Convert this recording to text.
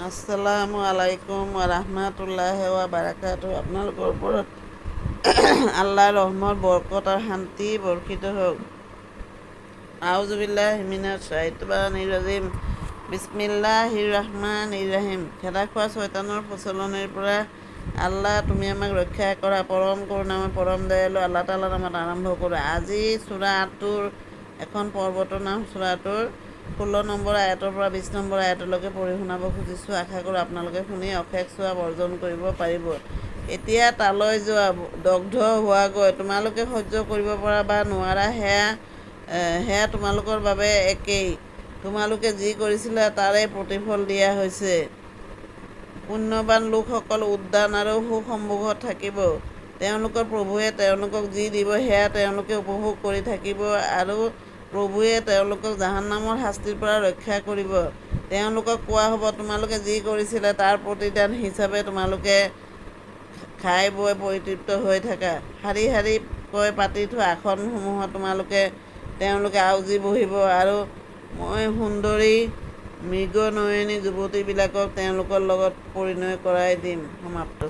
আসসালামু আলাইকুম ওয়া বাৰাকাতুহু। আপোনালোকৰ ওপৰত আল্লাহৰ ৰহমত বৰকত আৰু শান্তি বৰ্ষিত হওক। আউযু বিল্লাহি মিনাশ শাইতানিৰ ৰাজিম। বিসমিল্লাহিৰ ৰহমানিৰ ৰহিম। খেদা খোৱা শয়তানৰ প্ৰচলনৰ পৰা আল্লাহ তুমি আমাক ৰক্ষা কৰা। পৰম কৰুণাময় পৰম দয়ালু আল্লাহ তাআলাৰ নামত আৰম্ভ কৰোঁ। আজি সূৰা আতুৰ এখন পৰ্বতৰ নাম। সূৰাটোৰ 16 নম্বৰ আয়াতৰ পৰা 20 নম্বৰ আয়াতলৈকে পঢ়ি শুনাব খুজিছোঁ। আশা কৰোঁ আপোনালোকে শুনি অশেষ সৱাব অৰ্জন কৰিব পাৰিব। এতিয়া তালৈ যোৱা, দগ্ধ হোৱাগৈ। তোমালোকে সহ্য কৰিব পৰা বা নোৱাৰা সেয়া তোমালোকৰ বাবে একেই। তোমালোকে যি কৰিছিলা তাৰে প্ৰতিফল দিয়া হৈছে। পুণ্যৱান লোকসকল উদ্যান আৰু সুখ-সম্ভোগত থাকিব। তেওঁলোকৰ প্ৰভুৱে তেওঁলোকক যি দিব সেয়া তেওঁলোকে উপভোগ কৰি থাকিব আৰু প্ৰভুৱে তেওঁলোকক জাহান্নামৰ শাস্তিৰ পৰা ৰক্ষা কৰিব। তেওঁলোকক কোৱা হ'ব, তোমালোকে যি কৰিছিলা তাৰ প্ৰতিদান হিচাপে তোমালোকে খাই বৈ পৰিতৃপ্ত হৈ থাকা। শাৰী শাৰীকৈ পাতি থোৱা আসনসমূহত তেওঁলোকে আউজি বহিব আৰু মই সুন্দৰী মৃগনয়নী যুৱতীবিলাকক তেওঁলোকৰ লগত পৰিণয় কৰাই দিম। সমাপ্ত।